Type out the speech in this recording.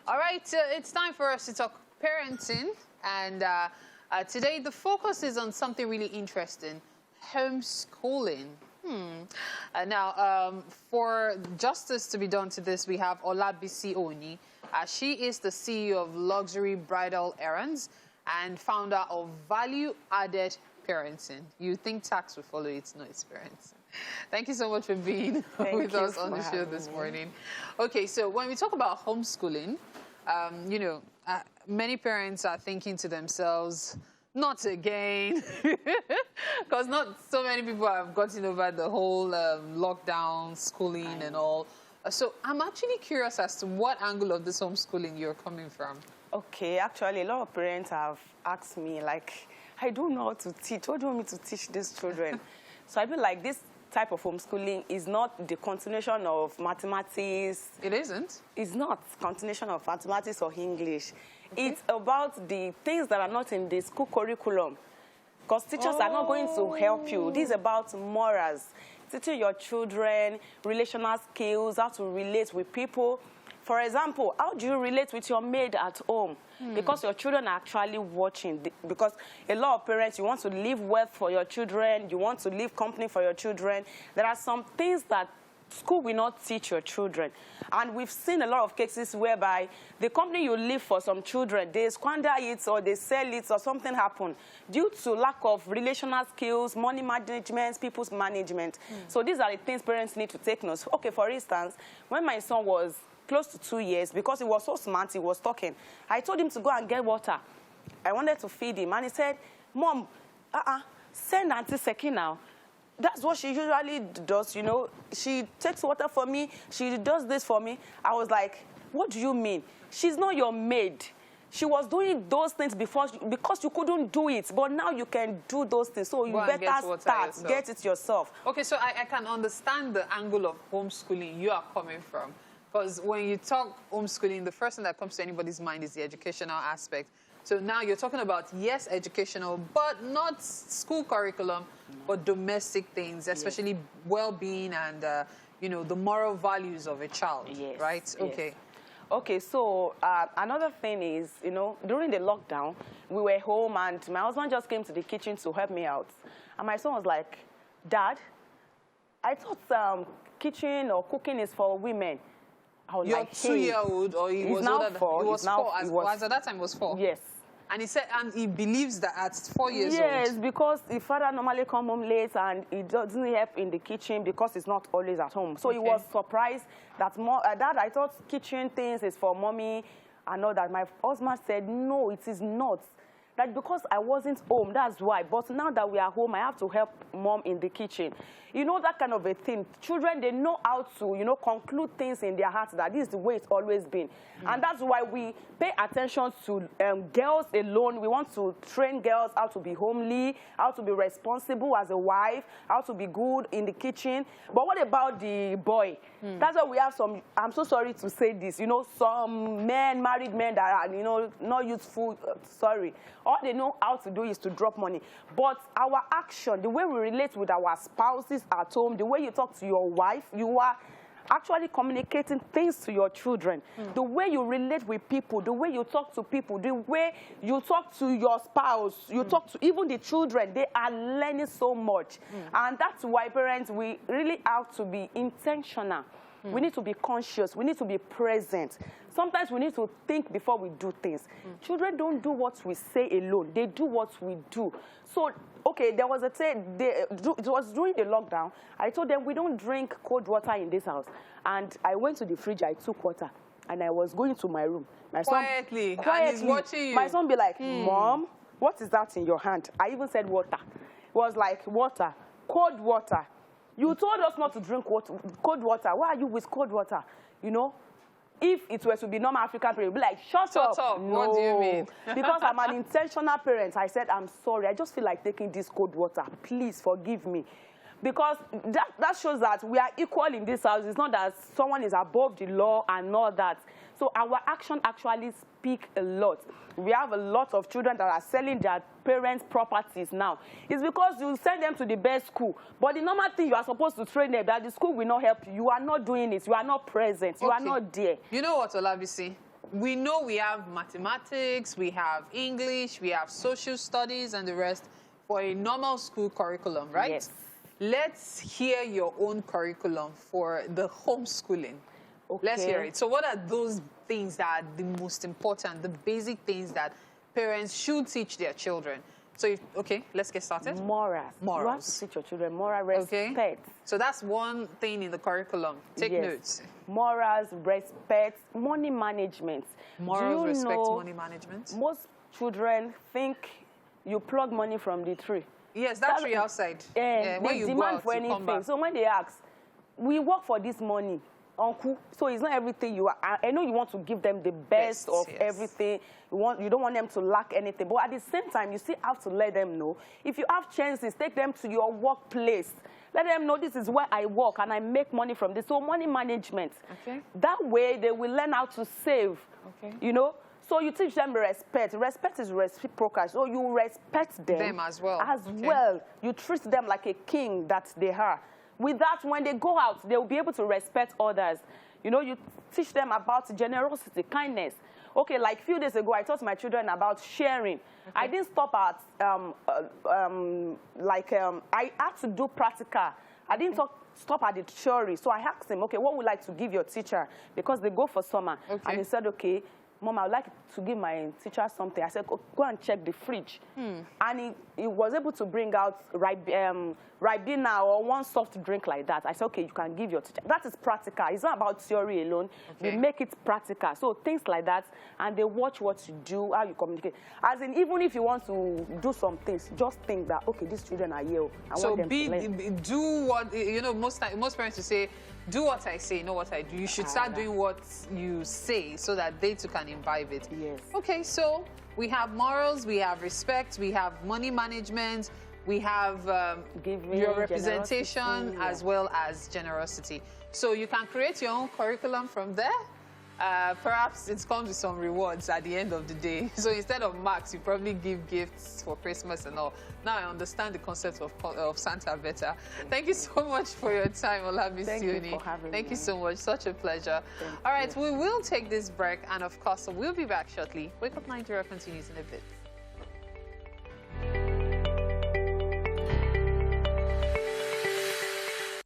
All right, it's time for us to talk parenting. And today the focus is on something really interesting, homeschooling. Now, for justice to be done to this, we have Olabisi Oni. She is the CEO of Luxury Bridal Errands and founder of Value Added Parenting. You think tax will follow it? No, it's parenting. Thank you so much for being with us on the show this morning. Okay, so when we talk about homeschooling, you know, many parents are thinking to themselves, not again, because not so many people have gotten over the whole lockdown, schooling and all. So I'm actually curious as to what angle of this homeschooling you're coming from. Okay, actually, a lot of parents have asked me, like, I don't know how to teach. What do you want me to teach these children? So I feel like this type of homeschooling is not the continuation of mathematics. It isn't? It's not continuation of mathematics or English. Okay. It's about the things that are not in the school curriculum. Because teachers are not going to help you. This is about morals. Teaching your children relational skills, how to relate with people. For example, how do you relate with your maid at home? Because your children are actually watching. Because a lot of parents, you want to leave wealth for your children, you want to leave company for your children. There are some things that school will not teach your children. And we've seen a lot of cases whereby the company you leave for some children, they squander it or they sell it or something happened due to lack of relational skills, money management, people's management. So these are the things parents need to take notes. Okay, for instance, when my son was close to 2 years, because he was so smart, he was talking, I told him to go and get water. I wanted to feed him, and he said, Mom, send Auntie Seki now. That's what she usually does, you know. She takes water for me. She does this for me. I was like, what do you mean? She's not your maid. She was doing those things before because you couldn't do it. But now you can do those things. So you better start, get it yourself. Okay, so I can understand the angle of homeschooling you are coming from. Because when you talk homeschooling, the first thing that comes to anybody's mind is the educational aspect. So now you're talking about, yes, educational, but not school curriculum, but domestic things, especially well-being and, you know, the moral values of a child, right? Yes. Okay. Okay, so another thing is, you know, during the lockdown, we were home and my husband just came to the kitchen to help me out. And my son was like, Dad, I thought kitchen or cooking is for women. I was like, hey, 2-year-old, or he was now older than 4. He was 4. As at that time, he was 4. Yes. And he said, and he believes that at 4 years old. Yes, because his father normally comes home late and he doesn't help in the kitchen because he's not always at home. So he was surprised that, Dad, I thought kitchen things is for mommy and all that. My husband said, no, it is not. That because I wasn't home, that's why. But now that we are home, I have to help Mom in the kitchen. You know, that kind of a thing. Children, they know how to, you know, conclude things in their hearts that this is the way it's always been. And that's why we pay attention to girls alone. We want to train girls how to be homely, how to be responsible as a wife, how to be good in the kitchen. But what about the boy? That's why we have some, I'm so sorry to say this, you know, some men, married men that are, you know, not useful, sorry. All they know how to do is to drop money. But our action, the way we relate with our spouses at home, the way you talk to your wife, you are actually communicating things to your children. The way you relate with people, the way you talk to people, the way you talk to your spouse, you talk to even the children, they are learning so much. And that's why parents, we really have to be intentional. We need to be conscious. We need to be present. Sometimes we need to think before we do things. Children don't do what we say alone. They do what we do. So, okay, there was a time, it was during the lockdown. I told them we don't drink cold water in this house. And I went to the fridge, I took water, and I was going to my room. My son, quietly, and he's watching you. My son be like, Mom, what is that in your hand? I even said water. It was like water, cold water. You told us not to drink cold water. Why are you with cold water? You know, if it were to be normal African parent, be like, shut up. No. What do you mean? Because I'm an intentional parent. I said, I'm sorry. I just feel like taking this cold water. Please forgive me. Because that shows that we are equal in this house. It's not that someone is above the law and all that. So our action actually speak a lot. We have a lot of children that are selling their parents' properties now. It's because you send them to the best school. But the normal thing you are supposed to train them, that the school will not help you. You are not doing it. You are not present. You are not there. You know what, Olabisi? we know we have mathematics, we have English, we have social studies and the rest for a normal school curriculum, right? Yes. Let's hear your own curriculum for the homeschooling. Okay. Let's hear it. So what are those things that are the most important, the basic things that parents should teach their children? So, okay, let's get started. Morals. Morals. You have to teach your children moral respect. Okay. So that's one thing in the curriculum. Take notes. Morals, respect, money management. Morals, respect, money management. Most children think you plug money from the tree. Yes, that tree outside. Yeah, when they you demand go for out, you come anything. back. So when they ask, we work for this money, uncle. So it's not everything you are. I know you want to give them the best of everything. You don't want them to lack anything. But at the same time, you still have to let them know. If you have chances, take them to your workplace. Let them know this is where I work and I make money from this. So money management. Okay. That way they will learn how to save. Okay. You know. So you teach them respect. Respect is reciprocal. So you respect them as well. You treat them like a king that they are. With that, when they go out, they will be able to respect others. You know, you teach them about generosity, kindness. Okay, like a few days ago, I taught my children about sharing. Okay. I didn't stop at, I had to do practical. I didn't stop at the theory. So I asked him, okay, what would you like to give your teacher? Because they go for summer. Okay. And he said, okay, Mom, I would like to give my teacher something. I said, go and check the fridge. And he was able to bring out Ribena or one soft drink like that. I said, okay, you can give your teacher. That is practical. It's not about theory alone. Okay. We make it practical. So things like that, and they watch what you do, how you communicate. As in, even if you want to do some things, just think that, okay, these children are here. I want them to learn. Do what, you know, most parents will say, do what I say, not what I do. You should start doing what you say so that they too can imbibe it. Yes. Okay, so we have morals, we have respect, we have money management, we have your representation as well as generosity. So you can create your own curriculum from there. Perhaps it comes with some rewards at the end of the day. So instead of marks, you probably give gifts for Christmas and all. Now I understand the concept of Santa better. Thank you so much for your time, Olabisi Oni. Thank you for having me. Thank you so much. Such a pleasure. All right, we will take this break, and of course, we'll be back shortly. Wake Up Nigeria continues in a bit.